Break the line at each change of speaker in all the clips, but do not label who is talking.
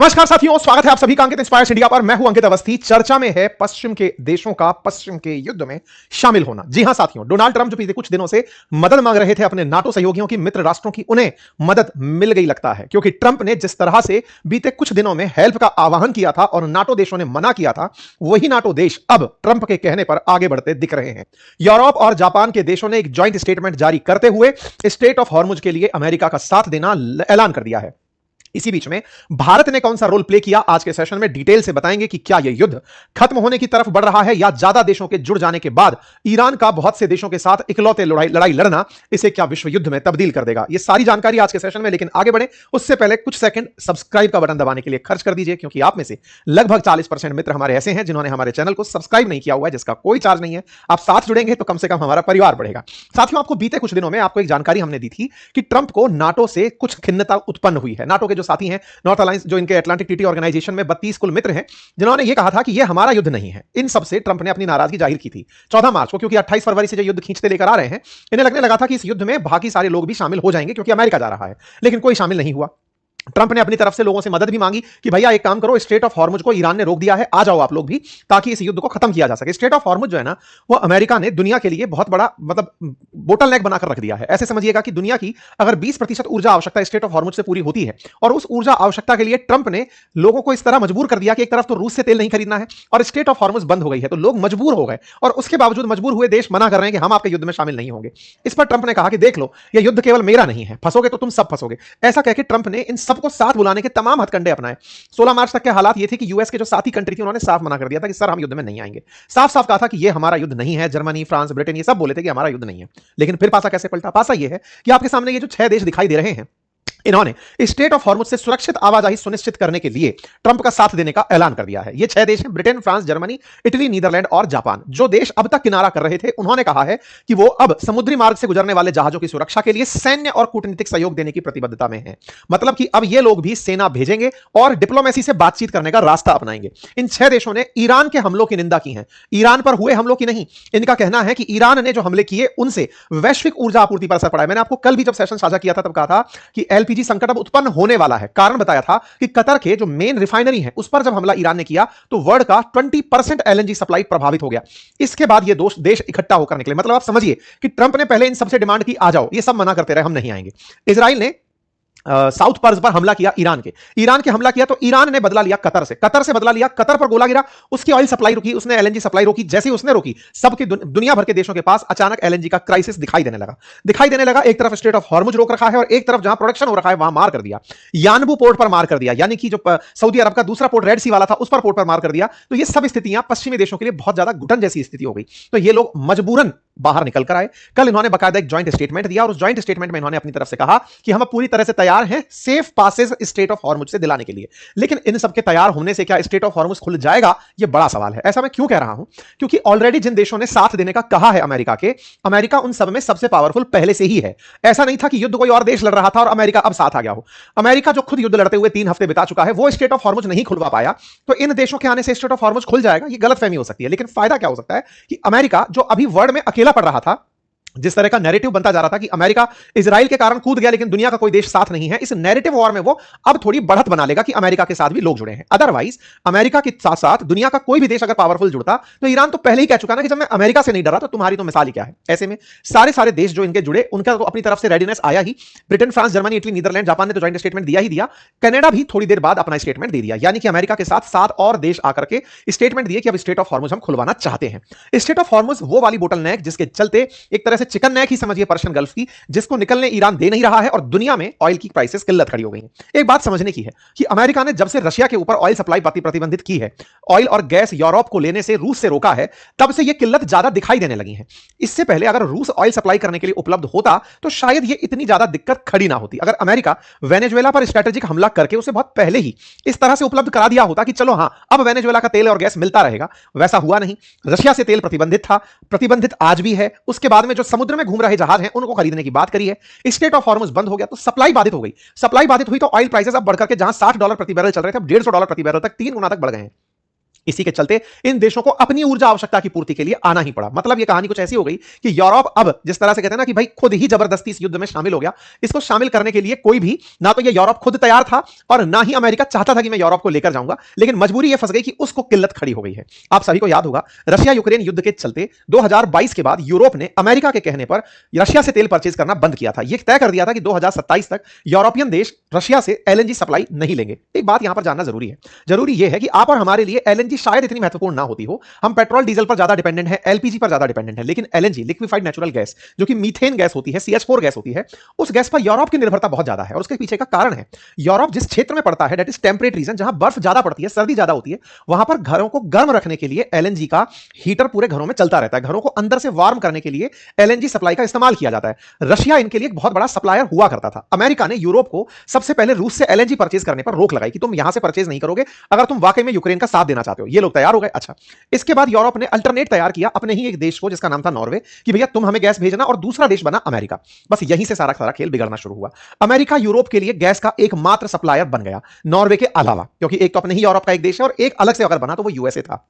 नमस्कार साथियों, स्वागत है आप सभी का अंकित इंस्पायर्स इंडिया पर। मैं हूं अंकित अवस्थी। चर्चा में है पश्चिम के देशों का पश्चिम के युद्ध में शामिल होना। जी हां साथियों, डोनाल्ड ट्रंप जो बीते कुछ दिनों से मदद मांग रहे थे अपने नाटो सहयोगियों की, मित्र राष्ट्रों की, उन्हें मदद मिल गई लगता है, क्योंकि ट्रंप ने जिस तरह से बीते कुछ दिनों में हेल्प का आह्वान किया था और नाटो देशों ने मना किया था, वही नाटो देश अब ट्रंप के कहने पर आगे बढ़ते दिख रहे हैं। यूरोप और जापान के देशों ने एक ज्वाइंट स्टेटमेंट जारी करते हुए स्टेट ऑफ हॉर्मुज के लिए अमेरिका का साथ देना ऐलान कर दिया है। इसी बीच में भारत ने कौन सा रोल प्ले किया, आज के सेशन में डिटेल से बताएंगे कि क्या यह युद्ध खत्म होने की तरफ बढ़ रहा है या ज्यादा देशों के जुड़ जाने के बाद ईरान का बहुत से देशों के साथ इकलौते लड़ाई लड़ना इसे क्या विश्व युद्ध में तब्दील कर देगा। यह सारी जानकारी आज के सेशन में, लेकिन आगे बढ़े उससे पहले कुछ सेकंड सब्सक्राइब का बटन दबाने के लिए खर्च कर दीजिए, क्योंकि आप में से लगभग 40% मित्र हमारे ऐसे हैं जिन्होंने हमारे चैनल को सब्सक्राइब नहीं किया हुआ है, जिसका कोई चार्ज नहीं है। आप साथ जुड़ेंगे तो कम से कम हमारा परिवार बढ़ेगा। साथियों, आपको बीते कुछ दिनों में आपको एक जानकारी हमने दी थी कि ट्रंप को नाटो से कुछ खिन्नता उत्पन्न हुई है। नाटो के जो साथी हैं, नॉर्थ अलायंस, जो इनके अटलांटिक ट्रीटी ऑर्गेनाइजेशन में 32 कुल मित्र हैं, जिन्होंने यह कहा था कि यह हमारा युद्ध नहीं है। इन सब से ट्रंप ने अपनी नाराजगी जाहिर की थी 14 मार्च को, क्योंकि 28 फरवरी से जो युद्ध खींचते लेकर आ रहे हैं, इन्हें लगने लगा था कि इस युद्ध में बाकी सारे लोग भी शामिल हो जाएंगे क्योंकि अमेरिका जा रहा है, लेकिन कोई शामिल नहीं हुआ। ट्रंप ने अपनी तरफ से लोगों से मदद भी मांगी कि भैया एक काम करो, स्ट्रेट ऑफ हॉर्मुज को ईरान ने रोक दिया है, आ जाओ आप लोग भी, ताकि इस युद्ध को खत्म किया जा सके। स्ट्रेट ऑफ हॉर्मुज जो है ना, वो अमेरिका ने दुनिया के लिए बहुत बड़ा बोटल नेक बनाकर रख दिया है। ऐसे समझिएगा कि दुनिया की अगर 20% ऊर्जा आवश्यकता स्ट्रेट ऑफ हॉर्मुज से पूरी होती है, और उस ऊर्जा आवश्यकता के लिए ट्रंप ने लोगों को इस तरह मजबूर कर दिया कि एक तरफ तो रूस से तेल नहीं खरीदना है और स्ट्रेट ऑफ हॉर्मुज बंद हो गई है, तो लोग मजबूर हो गए, और उसके बावजूद मजबूर हुए देश मना कर रहे हैं कि हम आपके युद्ध में शामिल नहीं होंगे। इस पर ट्रंप ने कहा कि देख लो, यह युद्ध केवल मेरा नहीं है, फंसोगे तो तुम सब फंसोगे। ऐसा कहकर ट्रंप ने इन सबको साथ बुलाने के तमाम हथकंडे अपनाए। 16 मार्च तक के हालात ये थे कि यूएस के जो साथी कंट्री थी, उन्होंने साफ मना कर दिया था कि सर हम युद्ध में नहीं आएंगे। साफ साफ कहा था कि ये हमारा युद्ध नहीं है। जर्मनी, फ्रांस, ब्रिटेन, ये सब बोले थे कि हमारा युद्ध नहीं है। लेकिन फिर पासा कैसे पलटा? पासा ये है कि आपके सामने ये जो 6 देश दिखाई दे रहे हैं, इन्होंने स्टेट ऑफ हॉर्मुज से सुरक्षित आवाजाही सुनिश्चित करने के लिए ट्रंप का साथ देने का ऐलान कर दिया है। ये 6 देश हैं, Britain, France, Germany, Italy, Netherlands और जापान। जो देश अब तक किनारा कर रहे थे, उन्होंने कहा है कि वो अब समुद्री मार्ग से गुजरने वाले जहाजों की सुरक्षा के लिए सैन्य और कूटनीतिक सहयोग देने की प्रतिबद्धता में है। मतलब कि अब ये लोग भी सेना भेजेंगे और डिप्लोमेसी से बातचीत करने का रास्ता अपनाएंगे। इन 6 देशों ने ईरान के हमलों की निंदा की है, ईरान पर हुए हमलों की नहीं। इनका कहना है कि ईरान ने जो हमले किए, उनसे वैश्विक ऊर्जा आपूर्ति पर असर पड़ा है। मैंने आपको कल भी जब सेशन साझा किया था, तब कहा था कि एलपीजी संकट अब उत्पन्न होने वाला है। कारण बताया था कि कतर के जो मेन रिफाइनरी है, उस पर जब हमला ईरान ने किया तो वर्ल्ड का 20% एलएनजी सप्लाई प्रभावित हो गया। इसके बाद ये देश इकट्ठा होकर निकले। मतलब आप समझिए कि ट्रंप ने पहले इन सबसे डिमांड की, आ जाओ, ये सब मना करते रहे, हम नहीं आएंगे। इजराइल ने साउथ पर्स पर हमला किया, ईरान के हमला किया तो ईरान ने बदला लिया कतर से बदला लिया, कतर पर गोला गिरा, उसकी ऑयल सप्लाई रुकी, उसने एलएनजी सप्लाई रोकी। जैसे ही उसने रोकी, सबकी दुनिया भर के देशों के पास अचानक एलएनजी का क्राइसिस दिखाई देने लगा। एक तरफ स्ट्रेट ऑफ हॉर्मुज रोक रखा है और एक तरफ जहां प्रोडक्शन हो रहा है वहां मार कर दिया। यानबू पोर्ट पर मार कर दिया, यानी कि जो सऊदी अरब का दूसरा पोर्ट रेड सी वाला था, उस पर पोर्ट पर मार कर दिया। तो ये सब स्थितियां पश्चिमी देशों के लिए बहुत ज्यादा घुटन जैसी स्थिति हो गई। तो ये लोग मजबूरन बाहर निकल कर आए। कल इन्होंने बाकायदा एक ज्वाइंट स्टेटमेंट दिया और उस ज्वाइंट स्टेटमेंट में इन्होंने अपनी तरफ से कहा कि हम पूरी तरह से तैयार हैं safe passes state of Hormuz से दिलाने के लिए। लेकिन इन सबके तैयार होने से क्या स्टेट ऑफ हॉर्मुज खुल जाएगा, यह बड़ा सवाल है। ऐसा मैं क्यों कह रहा हूं? क्योंकि ऑलरेडी जिन देशों ने साथ देने का कहा है अमेरिका उन सब में सबसे पावरफुल पहले से ही है। ऐसा नहीं था कि युद्ध कोई और देश लड़ रहा था और अमेरिका अब साथ आ गया हो। अमेरिका जो खुद युद्ध लड़ते हुए 3 हफ्ते बिता चुका है, वो स्टेट ऑफ हॉर्मुज नहीं खुलवा पाया। तो इन देशों के आने से स्टेट ऑफ हॉर्मुज खुल जाएगा, यह गलतफहमी हो सकती है। लेकिन फायदा क्या हो सकता है कि अमेरिका जो अभी वर्ल्ड में अकेला पड़ रहा था, जिस तरह का नैरेटिव बनता जा रहा था कि अमेरिका इजराइल के कारण कूद गया लेकिन दुनिया का कोई देश साथ नहीं है, इस नैरेटिव वॉर में वो अब थोड़ी बढ़त बना लेगा कि अमेरिका के साथ भी लोग जुड़े हैं। अदरवाइज अमेरिका के साथ साथ दुनिया का कोई भी देश अगर पावरफुल जुड़ता, तो ईरान तो पहले ही कह चुका ना कि जब मैं अमेरिका से नहीं डरा तो तुम्हारी तो मिसाल ही क्या है। ऐसे में सारे देश जो इनके जुड़े, उनका तो अपनी तरफ से रेडीनेस आया ही। Britain, France, Germany, Italy, Netherlands, Japan ने तो ज्वाइंट स्टेटमेंट दिया ही दिया। कनाडा भी थोड़ी देर बाद अपना स्टेटमेंट दे दिया, यानी कि अमेरिका के साथ 7 और देश आकर के स्टेटमेंट दिए कि अब स्टेट ऑफ हॉर्मुज हम खुलवाना चाहते हैं। स्टेट ऑफ हॉर्मुज वो वाली बोटल नेक जिसके चलते एक तरह से चिकन नेक ही समझिए पर्शियन गल्फ की, जिसको निकलने ईरान दे नहीं रहा है और दुनिया में ऑयल की प्राइसेस किल्लत खड़ी हो गई है। एक बात समझने की है कि अमेरिका ने जब से रशिया के ऊपर ऑयल सप्लाई प्रतिबंधित की है, ऑयल और गैस यूरोप को लेने से रूस से रोका है, तब से यह किल्लत ज्यादा दिखाई देने लगी है। इससे पहले अगर रूस ऑयल सप्लाई करने के लिए उपलब्ध होता तो शायद यह इतनी ज्यादा दिक्कत खड़ी ना होती। अगर अमेरिका वेनेजुएला पर स्ट्रेटेजिक हमला करके उसे बहुत पहले ही इस तरह से उपलब्ध करा दिया होता कि चलो हां, अब वेनेजुएला का तेल और गैस मिलता रहेगा, वैसा हुआ नहीं। रशिया से तेल प्रतिबंधित था, प्रतिबंधित आज भी है। उसके बाद में जो समुद्र में घूम रहे जहाज हैं, उनको खरीदने की बात करी है। स्टेट ऑफ हॉर्मुज बंद हो गया तो सप्लाई बाधित हो गई। सप्लाई बाधित हुई तो ऑयल प्राइसेस अब बढ़कर के जहां $60 प्रति बैरल चल रहे थे, अब $150 प्रति बैरल तक, 3 गुना तक बढ़ गए हैं। इसी के चलते इन देशों को अपनी ऊर्जा आवश्यकता की पूर्ति के लिए आना ही पड़ा। मतलब ये कहानी कुछ ऐसी हो गई कि यूरोप अब जिस तरह से कहते हैं ना कि भाई खुद ही जबरदस्ती इस युद्ध में शामिल हो गया, इसको शामिल करने के लिए कोई भी ना तो ये यूरोप खुद तैयार था और ना ही अमेरिका चाहता था कि मैं यूरोप को लेकर जाऊंगा, लेकिन मजबूरी ये फंस गई कि उसको किल्लत खड़ी हो गई है। आप सभी को याद होगा रशिया यूक्रेन युद्ध के चलते 2022 के बाद यूरोप ने अमेरिका के कहने पर रशिया से तेल परचेज करना बंद किया था। यह तय कर दिया था कि 2027 तक यूरोपियन देश रशिया से एलएनजी सप्लाई नहीं लेंगे। एक बात यहां पर जानना जरूरी है, जरूरी यह है कि आप और हमारे लिए एलएनजी शायद इतनी महत्वपूर्ण ना होती हो, हम पेट्रोल डीजल पर ज्यादा डिपेंडेंट है, एलपीजी पर ज्यादा डिपेंडेंट है, लेकिन एलएनजी लिक्विफाइड नेचुरल गैस जो कि मीथेन गैस होती है, CH4 गैस होती है, उस गैस पर यूरोप की निर्भरता बहुत ज्यादा है। और उसके पीछे का कारण है यूरोप जिस क्षेत्र में पड़ता है, दैट इज टेम्परेट रीजन, जहां बर्फ ज्यादा पड़ती है, सर्दी ज्यादा होती है, वहां पर घरों को गर्म रखने के लिए एलएनजी का हीटर पूरे घरों में चलता रहता है। घरों को अंदर से वार्म करने के लिए एलएनजी सप्लाई का इस्तेमाल किया जाता है। रशिया इनके लिए एक बहुत बड़ा सप्लायर हुआ करता था। अमेरिका ने यूरोप को सबसे पहले रूस से एलएनजी परचेज करने पर रोक लगाई कि तुम यहां से परचेज नहीं करोगे अगर तुम वाकई में यूक्रेन का साथ देना चाहते हो। ये लोग तैयार हो गए। अच्छा, इसके बाद यूरोप ने अल्टरनेट तैयार किया अपने ही एक देश को जिसका नाम था नॉर्वे, कि भैया तुम हमें गैस भेजना, और दूसरा देश बना अमेरिका। बस यहीं से सारा खेल बिगड़ना शुरू हुआ। अमेरिका यूरोप के लिए गैस का एकमात्र सप्लायर बन गया नॉर्वे के अलावा, क्योंकि एक तो अपने ही यूरोप का एक देश है और एक अलग से अगर बना तो वो यूएसए था।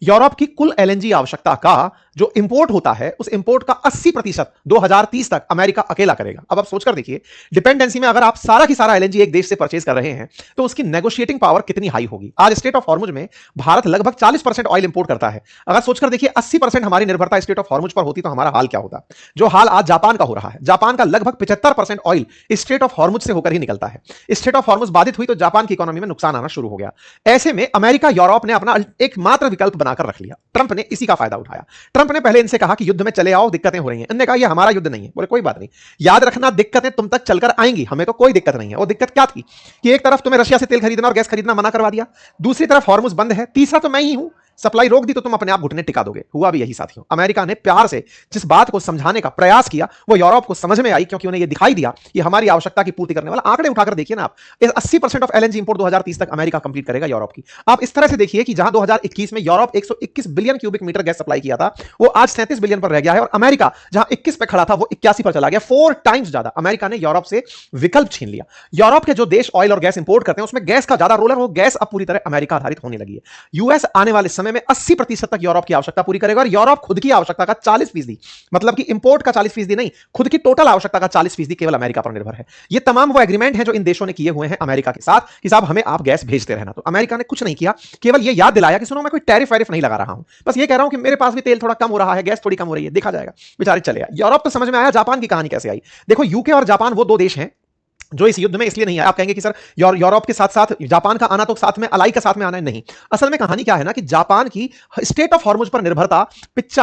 यूरोप की कुल एलएनजी आवश्यकता का जो इंपोर्ट होता है उस इंपोर्ट का 80% 2030 तक अमेरिका अकेला करेगा। अब आप सोचकर देखिए, डिपेंडेंसी में अगर आप सारा की सारा एलएनजी एक देश से परचेज कर रहे हैं तो उसकी नेगोशिएटिंग पावर कितनी हाई होगी। आज स्टेट ऑफ हॉर्मुज में भारत लगभग 40% ऑयल इंपोर्ट करता है। अगर सोचकर देखिए 80% हमारी निर्भरता स्टेट ऑफ हॉर्मुज पर होती तो हमारा हाल क्या होता। जो हाल आज जापान का हो रहा है, जापान का लगभग 75% ऑयल स्टेट ऑफ हॉर्मुज से होकर ही निकलता है। स्टेट ऑफ हॉर्मुज बाधित हुई तो जापान की इकोनॉमी में नुकसान आना शुरू हो गया। ऐसे में अमेरिका यूरोप ने अपना एकमात्र विकल्प बनाकर रख लिया। ट्रंप ने इसी का फायदा उठाया। ट्रंप ने पहले इनसे कहा कि युद्ध में चले आओ, दिक्कतें हो रही हैं। इन्होंने कहा यह हमारा युद्ध नहीं है। बोले कोई बात नहीं, याद रखना दिक्कतें तुम तक चलकर आएंगी, हमें तो कोई दिक्कत नहीं है। वो दिक्कत क्या थी कि एक तरफ तुम्हें रशिया से तेल खरीदना और गैस खरीदना मना करवा दिया, दूसरी तरफ हॉर्मुज बंद है, तीसरा तो मैं ही हूं, सप्लाई रोक दी तो तुम अपने आप घुटने टिका दोगे। हुआ भी यही साथियों। अमेरिका ने प्यार से जिस बात को समझाने का प्रयास किया वो यूरोप को समझ में आई, क्योंकि उन्हें यह दिखाई दिया कि हमारी आवश्यकता की पूर्ति करने वाला। आंकड़े उठाकर देखिए ना आप, 80% ऑफ एलएनजी इंपोर्ट 2030 तक अमेरिका कंप्लीट करेगा यूरोप की। आप इस तरह से देखिए कि जहां 2021 में Europe 121 billion cubic metre gas supply किया था, वो आज 37 बिलियन पर रह गया है, और अमेरिका जहां 21 पे खड़ा था वो 81 पर चला गया। 4 टाइम्स ज्यादा अमेरिका ने यूरोप से विकल्प छीन लिया। यूरोप के जो देश ऑयल और गैस इंपोर्ट करते हैं उसमें गैस का ज्यादा रोल है, वो गैस अब पूरी तरह अमेरिका आधारित होने लगी है। यूएस आने वाले समय में 80% तक यूरोप की आवश्यकता पूरी करेगा, और यूरोप खुद की आवश्यकता का 40%, मतलब कि इंपोर्ट का 40% नहीं, खुद की टोटल आवश्यकता का 40% केवल अमेरिका पर निर्भर है। ये तमाम वो एग्रीमेंट हैं जो इन देशों ने किए हुए हैं अमेरिका के साथ कि साहब हमें आप गैस भेजते रहना। तो अमेरिका ने कुछ नहीं किया, केवल ये याद दिलाया कि सुनो मैं कोई टैरिफ वैरिफ नहीं लगा रहा हूं, बस ये कह रहा हूं कि मेरे पास भी तेल थोड़ा कम हो रहा है, गैस थोड़ी कम हो रही है, देखा जाएगा। बेचारे चले आए। यूरोप तो समझ में आया, जापान की कहानी कैसे आई देखो। यूके और जापान वो दो देश हैं जो इस युद्ध में इसलिए नहीं है। आप कहेंगे कि सर यूरोप के साथ साथ जापान का आना तो साथ में अलाई का साथ में आना है, नहीं। असल में कहानी क्या है ना कि जापान की स्टेट ऑफ हॉर्मुज पर निर्भरता,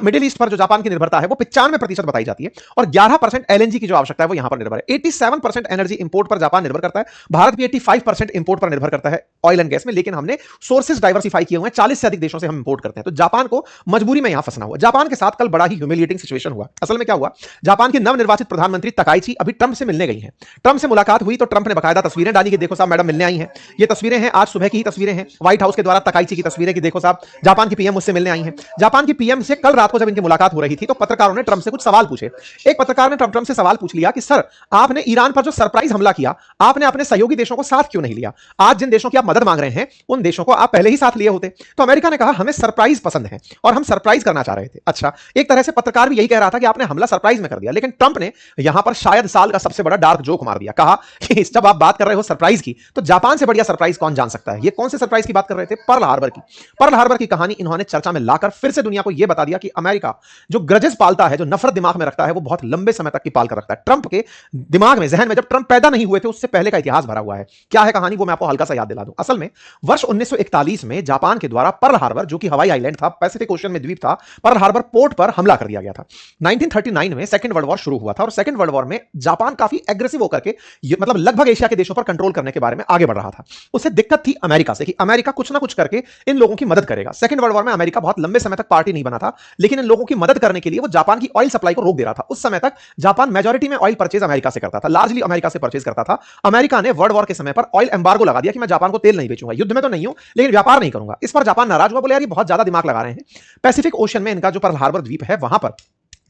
मिडिल ईस्ट पर जो जापान की निर्भरता है वो 95% बताई जाती है, और 11% एलएनजी की जो आवश्यकता है वो यहां पर निर्भर है। 87% एनर्जी इंपोर्ट पर जापान निर्भर करता है। भारत भी 85% इंपोर्ट पर निर्भर करता है ऑयल एंड गैस में, लेकिन हमने सोर्सेज डाइवर्सिफाई किए हुए हैं। 40 से अधिक देशों से हम इंपोर्ट करते हैं, तो जापान को मजबूरी में यहां फंसना हुआ। जापान के साथ कल बड़ा ही ह्यूमिलिएटिंग सिचुएशन हुआ। असल में क्या हुआ, जापान की नवनिर्वाचित प्रधानमंत्री तकाइची अभी ट्रंप से मिलने गई हैं। ट्रंप से मुलाकात हुई तो ट्रंप ने तस्वीरें डाली कि देखो साहब मैडम मिलने आई हैं। ये तस्वीरें हैं, आज सुबह की ही तस्वीरें हैं, व्हाइट हाउस के द्वारा तकाइची की तस्वीरें कि देखो साहब जापान की पीएम मुझसे मिलने आई हैं। जापान की पीएम से कल रात को जब इनकी मुलाकात हो रही थी तो पत्रकारों ने ट्रंप से कुछ सवाल पूछे। एक पत्रकार ने ट्रंप से सवाल पूछ लिया कि सर आपने ईरान पर जो सरप्राइज हमला किया, आपने अपने सहयोगी देशों को साथ क्यों नहीं लिया? आज जिन देशों की आप मदद मांग रहे हैं उन देशों को आप पहले ही साथ लिए होते। तो अमेरिका ने कहा हमें सरप्राइज पसंद है और हम सरप्राइज करना चाह रहे थे। अच्छा, एक तरह से पत्रकार भी यही कह रहा था कि आपने हमला सरप्राइज में कर दिया, लेकिन ट्रंप ने यहां पर शायद साल का सबसे बड़ा डार्क जोक मार दिया। कहा कि जब आप बात कर रहे हो सरप्राइज की, तो जापान से बढ़िया सरप्राइज कौन जान सकता है। ये कौन से सरप्राइज की बात कर रहे थे? पर्ल हार्बर की। पर्ल हार्बर की कहानी इन्होंने चर्चा में लाकर फिर से दुनिया को यह बता दिया कि अमेरिका जो ग्रजेस पालता है, जो नफरत दिमाग में रखता है, वो बहुत लंबे समय तक की पाल कर रखता है। ट्रंप के दिमाग में, जहन में, जब ट्रंप पैदा नहीं हुए थे उससे पहले का इतिहास भरा हुआ है। क्या है कहानी, वो मैं आपको हल्का सा याद दिला दूं। असल में वर्ष 1941 में जापान के द्वारा पर्ल हार्बर, जो कि हवाई आइलैंड था, पैसिफिक ओशन में द्वीप था, पर्ल हार्बर पोर्ट पर हमला कर दिया गया था। 1939 में सेकंड वर्ल्ड वॉर शुरू हुआ था, और सेकंड वर्ल्ड वॉर में जापान काफी एग्रेसिव होकर के मतलब लगभग एशिया के देशों पर कंट्रोल करने के बारे में आगे बढ़ रहा था। उसे दिक्कत थी अमेरिका से कि अमेरिका कुछ ना कुछ करके इन लोगों की मदद करेगा। सेकंड वर्ल्ड वॉर में अमेरिका बहुत लंबे समय तक पार्टी नहीं बना था, लेकिन इन लोगों की मदद करने के लिए वो जापान की ऑयल सप्लाई को रोक दे रहा था। उस समय तक जापान मेजॉरिटी में ऑयल परचेज अमेरिका से करता था, लार्जली अमेरिका से परचेज करता था। अमेरिका ने वर्ल्ड वॉर के समय पर ऑयल एम्बार्गो लगा दिया कि मैं जापान को तेल नहीं बेचूंगा, युद्ध में तो नहीं हूं लेकिन व्यापार नहीं करूंगा। इस पर जापान नाराज हुआ, बोले यार ये बहुत ज्यादा दिमाग लगा रहे हैं। पैसिफिक ओशन में इनका जो पर्ल हार्बर द्वीप है वहां पर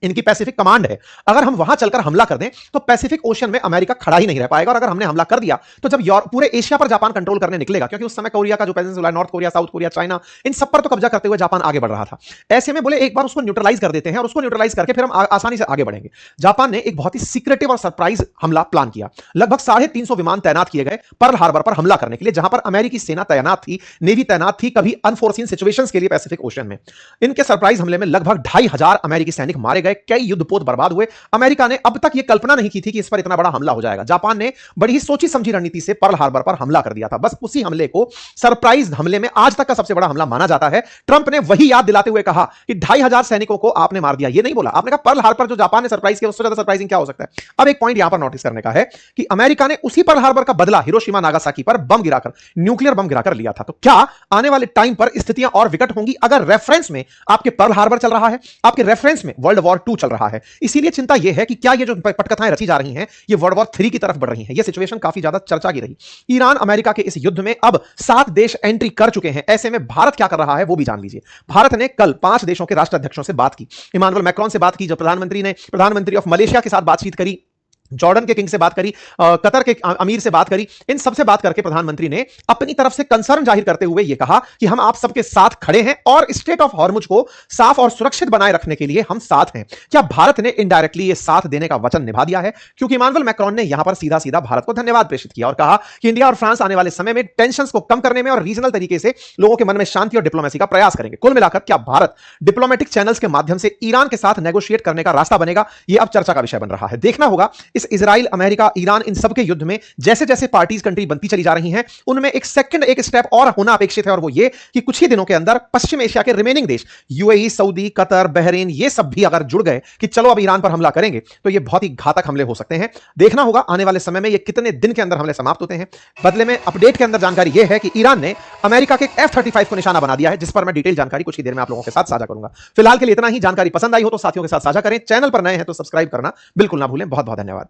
इनकी पैसिफिक कमांड है। अगर हम वहां चलकर हमला कर दें तो पैसिफिक ओशन में अमेरिका खड़ा ही नहीं रह पाएगा, और अगर हमने हमला कर दिया तो जब पूरे एशिया पर जापान कंट्रोल करने निकलेगा, क्योंकि उस समय कोरिया का जो peninsula, North Korea, South Korea, China, इन सब पर तो कब्जा करते हुए जापान आगे बढ़ रहा था। ऐसे में बोले एक बार उसको न्यूट्रलाइज कर देते हैं, और उसको न्यूट्रलाइज करके फिर हम आसानी से आगे बढ़ेंगे। जापान ने एक बहुत ही सीक्रेटिव और सरप्राइज हमला प्लान किया। लगभग 350 विमान तैनात किए गए पर्ल हार्बर पर हमला करने के लिए, जहां पर अमेरिकी सेना तैनात थी, नेवी तैनात थी, कभी अनफोर्सीन सिचुएशंस के लिए पैसिफिक ओशन में। इनके सरप्राइज हमले में लगभग 2500 अमेरिकी सैनिक मारे गए, कई युद्धपोत बर्बाद हुए। अमेरिका ने अब तक यह कल्पना नहीं की थी कि इस पर इतना बड़ा हमला हो जाएगा। जापान ने बड़ी ही सोची समझी रणनीति से पर्ल हार्बर पर हमला कर दिया था। बस उसी हमले को सरप्राइज हमले में आज तक का सबसे बड़ा हमला माना जाता है। ट्रंप ने वही याद दिलाते हुए कहा कि 2500 सैनिकों को आपने मार दिया। यह नहीं बोला, आपने कहा पर्ल हार्बर जो जापान ने सरप्राइज किया, उससे ज्यादा सरप्राइजिंग क्या हो सकता है। अब एक पॉइंट यहां पर नोटिस करने का है कि अमेरिका ने उसी पर्ल हार्बर का बदला हिरोशिमा नागासाकी पर बम गिराकर, न्यूक्लियर बम गिराकर लिया था। तो क्या आने वाले टाइम पर स्थितियां और विकट होंगी अगर रेफरेंस में आपके पर्ल हार्बर चल रहा है, आपके रेफरेंस में वर्ल्ड वॉर 2 चल रहा है। इसीलिए चिंता यह है कि क्या ये जो पटकथाएं रची जा रही हैं, ये वर्ल्ड वॉर 3 की तरफ बढ़ रही हैं। यह सिचुएशन काफी ज्यादा चर्चा की रही। ईरान अमेरिका के इस युद्ध में अब 7 देश एंट्री कर चुके हैं। ऐसे में भारत क्या कर रहा है वो भी जान लीजिए। भारत ने कल 5 देशों के राष्ट्राध्यक्षों से बात की। इमानुएल मैक्रोन से बात की, जो प्रधानमंत्री ऑफ मलेशिया के साथ बातचीत करी, जॉर्डन के किंग से बात करी, कतर के अमीर से बात करी। इन सब से बात करके प्रधानमंत्री ने अपनी तरफ से कंसर्न जाहिर करते हुए यह कहा कि हम आप सबके साथ खड़े हैं और स्ट्रेट ऑफ हॉर्मुज को साफ और सुरक्षित बनाए रखने के लिए हम साथ हैं। क्या भारत ने इनडायरेक्टली यह साथ देने का वचन निभा दिया है? क्योंकि इमानुएल मैक्रोन ने यहां पर सीधा सीधा भारत को धन्यवाद प्रेषित किया और कहा कि इंडिया और फ्रांस आने वाले समय में टेंशन को कम करने में और रीजनल तरीके से लोगों के मन में शांति और डिप्लोमेसी का प्रयास करेंगे। कुल मिलाकर क्या भारत डिप्लोमेटिक चैनल्स के माध्यम से ईरान के साथ नेगोशिएट करने का रास्ता बनेगा? यह अब चर्चा का विषय बन रहा है। देखना होगा इस इजराइल, अमेरिका, ईरान, इन सब के युद्ध में जैसे जैसे पार्टीज कंट्री बनती चली जा रही हैं, उनमें एक स्टेप और होना अपेक्षित है, और वो ये कि कुछ ही दिनों के अंदर पश्चिम एशिया के रिमेनिंग देश यूएई, सऊदी, कतर, बहरीन, ये सब भी अगर जुड़ गए कि चलो अब ईरान पर हमला करेंगे, तो ये बहुत ही घातक हमले हो सकते हैं। देखना होगा आने वाले समय में ये कितने दिन के अंदर हमले समाप्त होते हैं। बदले में अपडेट के अंदर जानकारी यह है कि ईरान ने अमेरिका के F-35 को निशाना बना दिया है, जिस पर मैं डिटेल जानकारी कुछ ही देर में आप लोगों के साथ साझा करूंगा। फिलहाल के लिए इतना ही। जानकारी पसंद आई हो तो साथियों के साथ साझा करें। चैनल पर नए हैं तो सब्सक्राइब करना बिल्कुल ना भूलें। बहुत बहुत धन्यवाद।